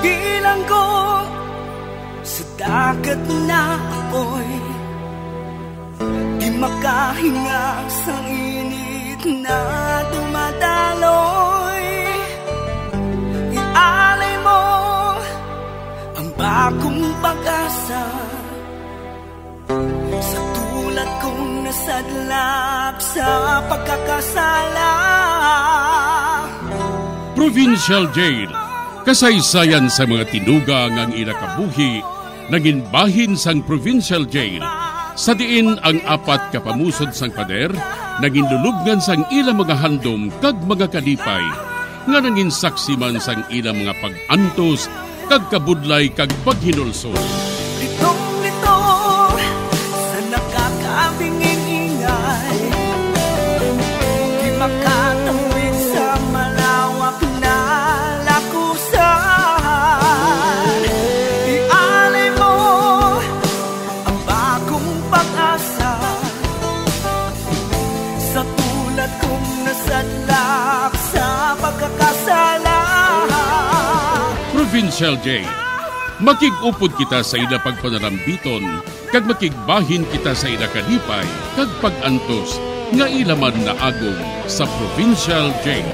Bilanggo sa dagat na apoy, di makahinga sa init na dumadaloy. Ialay mo ang bagong pag-asa sa tulad kong nasadlap sa pagkakasala. Provincial Jail, kasaysayan sa mga tinugang ang inakabuhi, naging bahin sang Provincial Jail. Sa diin ang apat kapamusod sang pader, naging lulubngan sang ilang mga handom kag mga kalipay, nga naging saksi man sang ilang mga pag-antos, kag kabudlay kag paghinulsol. Litong-lito sa nakakabinging ingay, di makatawid sa malawak na lakusan. Ialay mo ang bagong pag-asa sa tulad kong nasadlak sa pagkakasala. Provincial Jail, makig-upod kita sa ila pagpanarambiton, kag makigbahin kita sa ila kalipay, kag pag-antos, nga ilaman na agong sa Provincial Jail.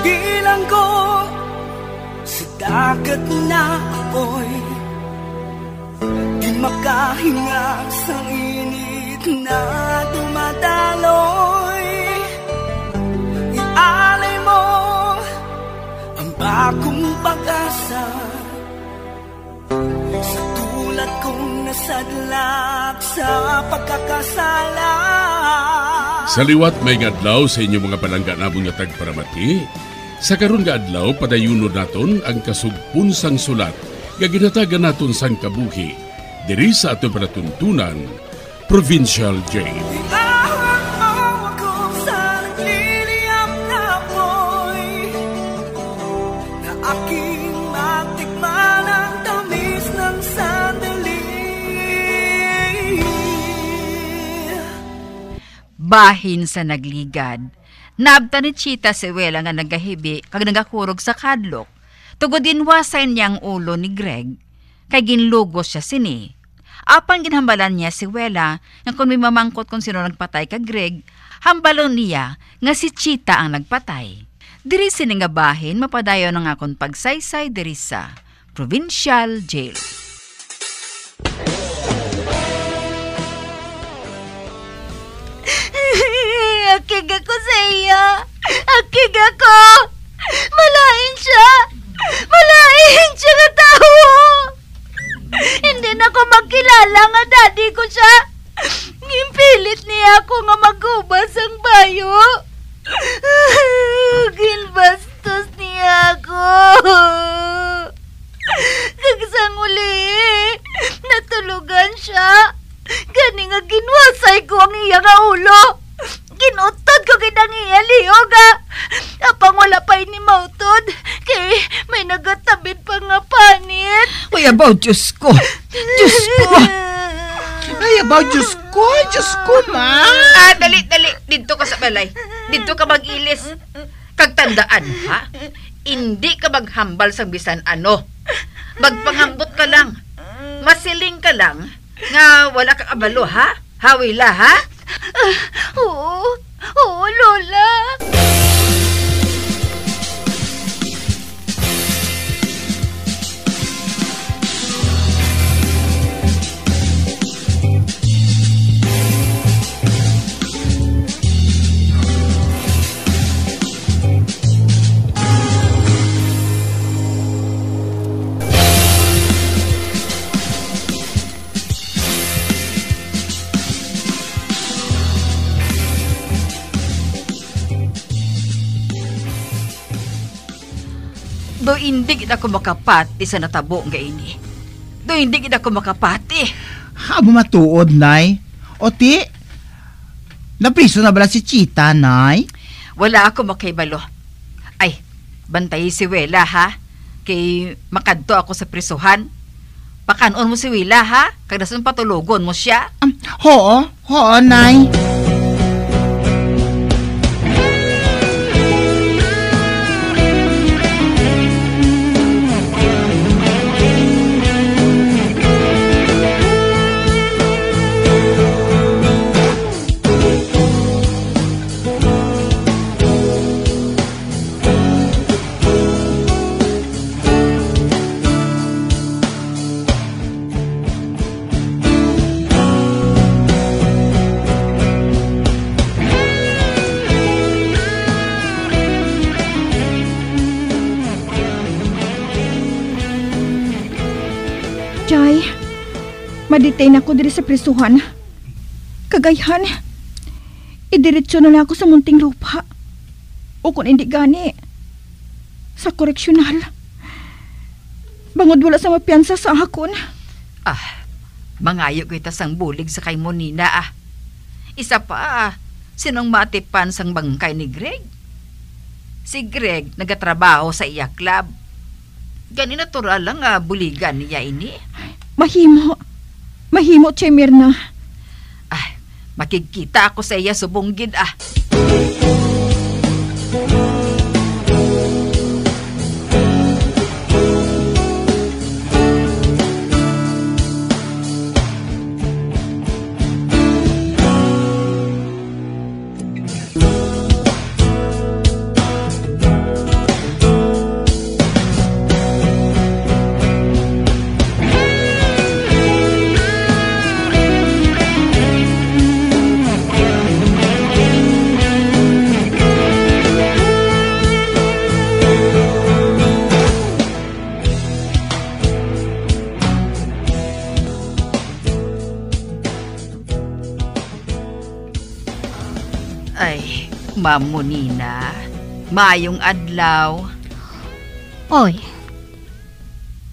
Bilanggo sa dagat na apoy, di makahinga sa init na dumadaloy. Ialay mo ang bagong pag-asa sa tulad kong nasadlak sa pagkakasala. Sa liwat may adlaw sa inyong mga palangganabong nga tagparamati. Sa karon nga adlaw padayunon naton ang kasugpon sang sulat nga ginatagan naton sang kabuhi diri sa aton panatuntunan, Provincial Jail. Iahon mo ako sa nagliliyap na apoy, na aking matikman ang tamis ng sandali. Bahin sa nagligad, nabta ni Chita si Wela nga nagahibi kag nagakurog sa kadlok. Tugod dinwasan niyang ulo ni Greg, kay ginlugos siya sini. Apan ginhambalan niya si Wela nga kung may mamangkot kung sino nagpatay kag Greg, hambalon niya nga si Chita ang nagpatay. Diri sini nga bahin mapadayon nga akong pagsaysay diri sa Provincial Jail. Akig ako sa iya. Akig ako. Malain siya. Malain siya nga tao. Hindi na ko magkilala nga daddy ko siya. Gimpilit niya ako nga magubas ang bayo. Ginbastos niya ako. Kagsang uli, natulugan siya. Gani nga ginwasay ko ang iya nga ulo. Ginutod ko kinang iya liyoga. Apang wala pa ini mautod. Kay may nagatabid pa nga panit. Ay, abaw, Diyos ko. Diyos ko. Ay, abaw, Diyos ko. Diyos ko, ma. Dali. Dito ka sa balay. Dito ka mag-ilis. Kagtandaan, ha? Hindi ka maghambal sa bisan ano. Magpanghambot ka lang. Masiling ka lang. Nga wala kang abalo, ha? Hawila, ha? Oo, Lola. Do hindi kita ko makapati sa natabo nga ini. Do hindi kita ko makapati. Habo matuod, Nay. O ti, napriso na bala si Chita, Nay? Wala ako makaibalo. Ay, bantay si Wela, ha? Kay makadto ako sa prisuhan. Pakanon mo si Willa, ha? Kagdasan patulugon mo siya. Oo, Nay. Jay, ma-detain ako diri sa prisuhan. Kagayan, idiretso na lang ako sa munting lupa. O kung hindi gani, sa koreksyonal. Bangod wala sa mapiyansa sa akon. Mangayo kita sang bulig sa kay Monina. Isa pa, sinong matipan sang bangkay ni Greg? Si Greg nagatrabaho sa iya club. Gani natural lang buligan niya ini. Mahimo, Che Mirna. Makikita ako sa iya subunggid. Ay, Ma'am Monina, mayong adlaw. Oy,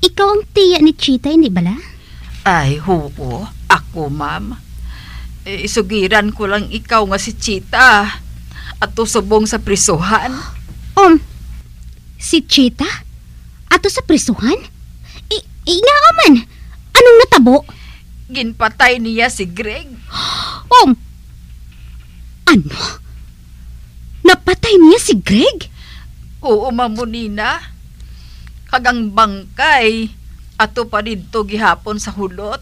ikaw ang tiya ni Chita, hindi bala? Ay, oo, ako, ma'am. Isugiran ko lang ikaw nga si Chita at subong sa prisuhan. Si Chita? Ato sa prisuhan? Nga man, anong natabo? Ginpatay niya si Greg. Ano? Napatay niya si Greg? Oo, Ma'am Monina. Kagang bangkay, ato pa dito gihapon sa hulot.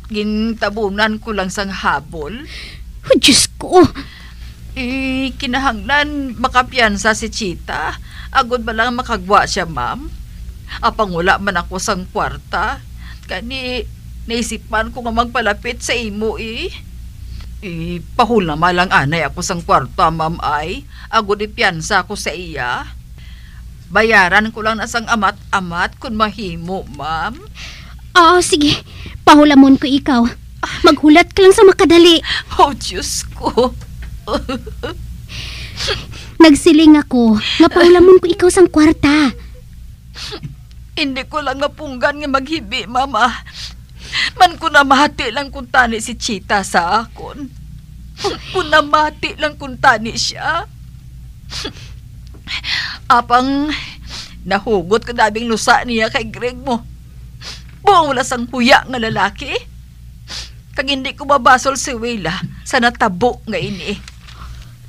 Gintabunan ko lang sang habol. Oh, Diyos ko. Kinahanglan makapiyansa si Chita. Agod ba lang makagwa siya, ma'am? Apang wala man ako sang kwarta. Kani, naisipan ko nga magpalapit sa imo pahula malang anay ako sang kwarta, ma'am ay. Agod ipiyansa ko sa iya. Bayaran ko lang na sang amat-amat kung mahimo, ma'am. Sige. Pahulamon ko ikaw. Maghulat ka lang sa makadali. Oh, Diyos ko. Nagsiling ako nga pahulamon ko ikaw sang kwarta. Hindi ko lang napunggan nga maghibi, mama. Man ko namati lang kung tani si Chita sa akon. Kung namati lang kung tani siya. Apang nahugot ka dabing lusa niya kay Greg mo. Buong wala sang huya nga lalaki. Kag hindi ko mabasol si Willa sa natabo nga ini.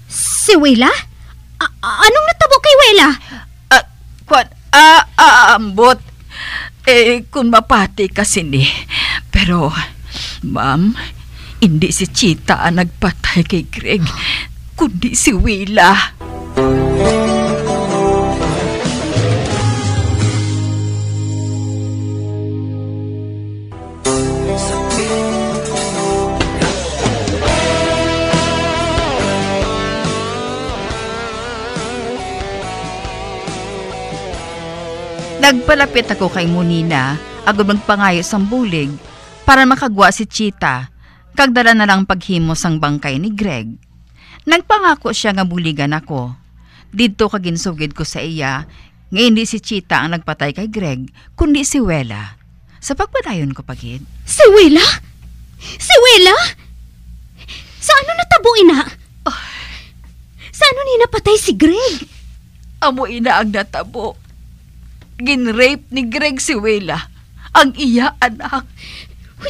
Si Willa? Anong natabo kay Willa? Ambot. Kung mapati kasi ni. Pero, ma'am, hindi si Chita ang nagpatay kay Greg, kundi si Willa. Nagpalapit ako kay Monina, agad magpangayo sang bulig, para makagwa si Chita, kagdala na lang paghimo sang bangkay ni Greg. Nagpangako siya nga buligan ako. Dito kaginsugid ko sa iya, nga hindi si Chita ang nagpatay kay Greg, kundi si Willa. Sa pagpadayon ko pagid. Si Willa? Si Willa? Sa ano natabo, ina? Sa ano ni napatay si Greg? Amo ina ang natabo. Ginrape ni Greg si Willa ang iya anak.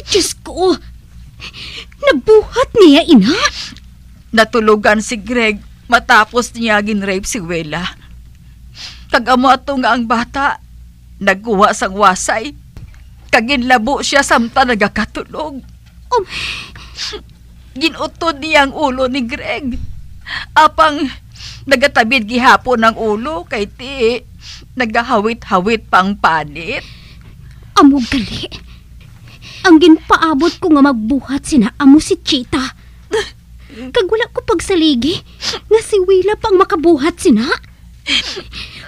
Diyos ko! Nabuhat niya, ina? Natulugan si Greg matapos niya ginrape si Wela. Kagamo ato nga ang bata, nagkuha sang wasay. Kaginlabo siya samta nagakatulog. Ginutod niya ang ulo ni Greg. Apang nagatabid gihapon ang ulo kay ti nagahawit-hawit pang panit. Amo gali. Ang ginpaabot ko nga magbuhat sina amo si Chita. Kag wala ko pagsaligi nga si Wela pang makabuhat sina.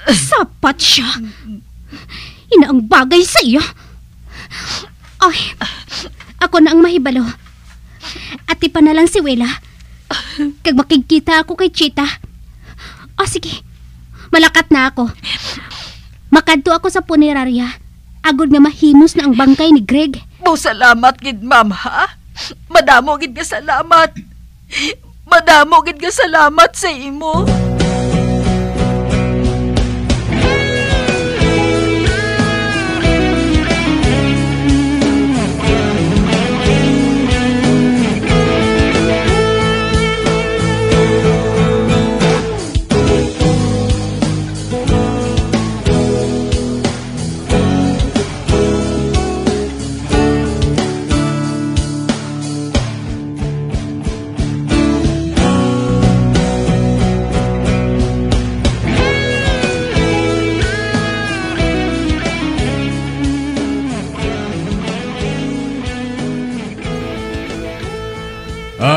Sapat siya. Ina ang bagay sa iya. Ay, ako na ang mahibalo. Ati pa na lang si Wela. Kag makikita ako kay Chita. O sige, malakat na ako. Makadto ako sa punerarya. Agod nga mahimos na ang bangkay ni Greg. Salamat gid ma'am ha. Madamo gid nga salamat. Madamo gid nga salamat sa imo.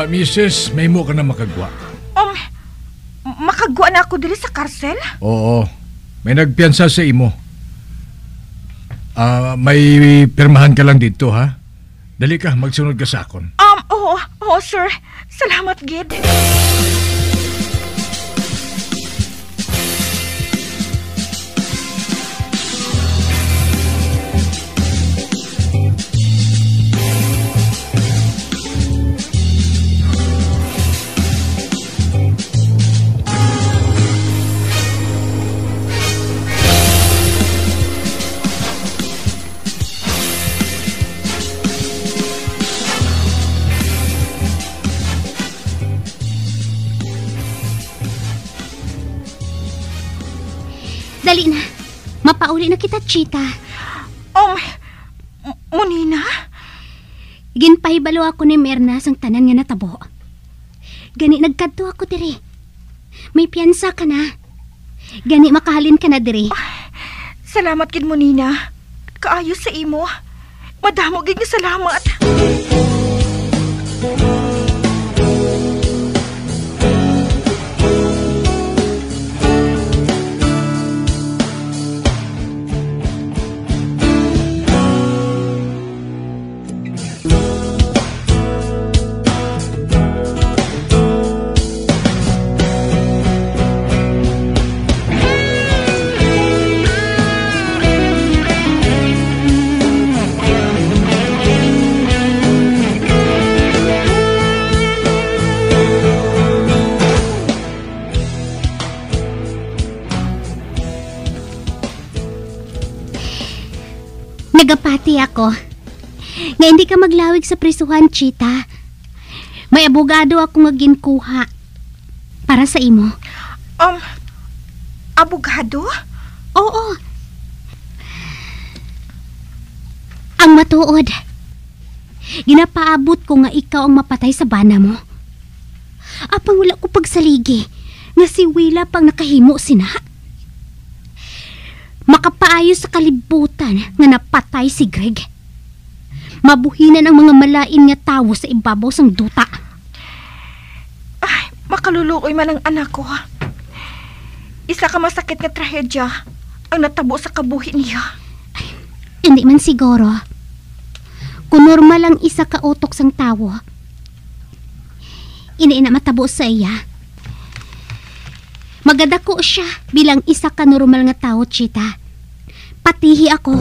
Mrs., may mo ka na makagwa. Makagwa na ako dili sa karsel? Oo, may nagpiyansa sa imo. May pirmahan ka lang dito, ha? Dali ka, magsunod ka sa akon. Oo, sir. Salamat, gid. Dali na. Mapauli na kita, Chita. Munina? Ginpahibalo ako ni Merna sang tanan nga natabo. Gani nagkadto ako diri. May piyansa ka na. Gani makahalin ka na diri. Salamat gid Munina. Kaayo sa imo. Madamo gid nga salamat. Nagapati ako. Nga hindi ka maglawig sa prisuhan, Chita. May abogado ako nga ginkuha para sa imo. Abogado? Oo. Ang matuod. Ginapaabot ko nga ikaw ang mapatay sa bana mo. Apang wala ko pagsaligi nga si Wela pang nakahimo sina. Makapaayo sa kalibutan nga napatay si Greg. Mabuhinan ang mga malain nga tawo sa ibabaw sang duta. Ay, makalulukoy man ang anak ko. Isa ka masakit nga trahedya ang natabo sa kabuhi niya. Ay, hindi man siguro. Kung normal ang isa ka utok sang tawo, hindi na matabo sa iya. Magadako siya bilang isa ka normal nga tao, Chita. Patihi ako.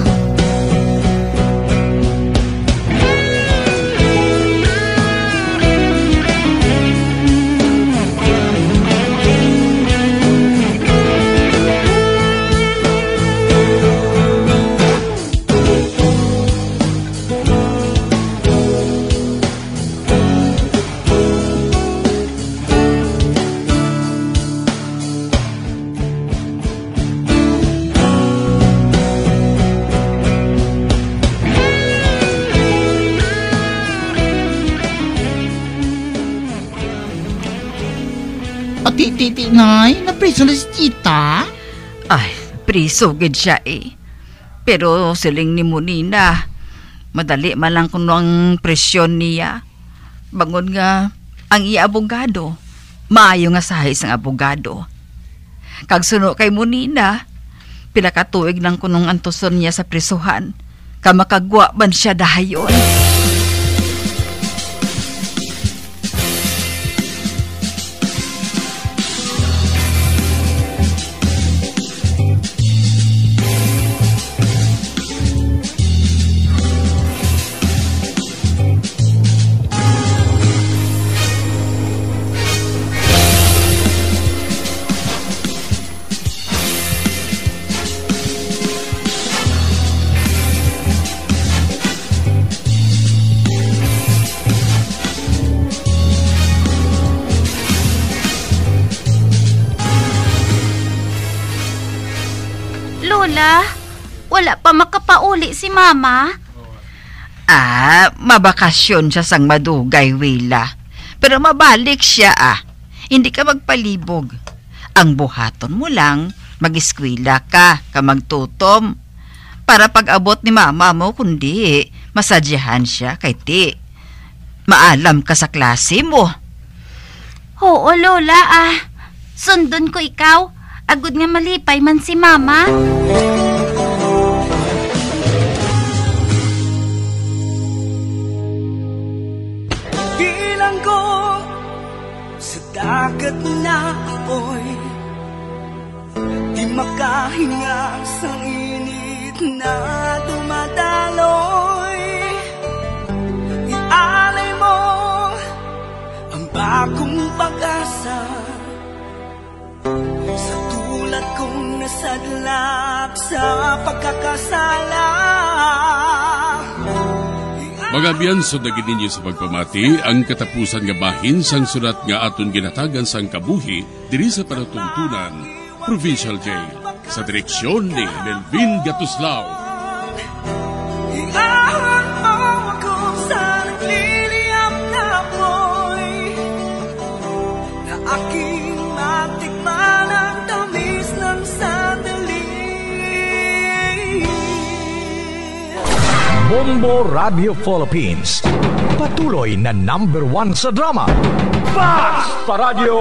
Titi, Nay? Napriso na si Chita? Ay, priso gid siya eh. Pero siling ni Munina, madali man lang kuno ang presyon niya. Bangon nga ang iya abogado. Maayo nga sahay sang abogado. Kag suno kay Munina, pila ka tuig nang kunong antuson niya sa prisuhan. Kamakagwa man siya dahayon. Lola, wala pa makapauli si Mama. Mabakasyon siya sang madugay, Wila. Pero mabalik siya Hindi ka magpalibog. Ang buhaton mo lang, mag-eskwela ka magtutom. Para pag-abot ni Mama mo, kundi masadyahan siya kay ti. Maalam ka sa klase mo. Oo, Lola, sundon ko ikaw. Agud nga malipay man si Mama. Bilang ko sa dagat na apoy, di makahinga sa init na dumadaloy. Ialay mo ang bagong pag-asa sa tulad kong nasadlak sa pagkakasala. Mga biyansod na gininyo sa pagpamati, ang katapusan nga bahin sang sulat nga aton ginatagan sang kabuhi diri sa panatuntunan, Provincial Jail, sa direksyon ni Melvin Gatuslao. Iahon mo ako sa nagliliyap na apoy, na aking matikman ang tamis ng sandali. Bombo Radio Philippines, patuloy na #1 sa drama. Basta Radio!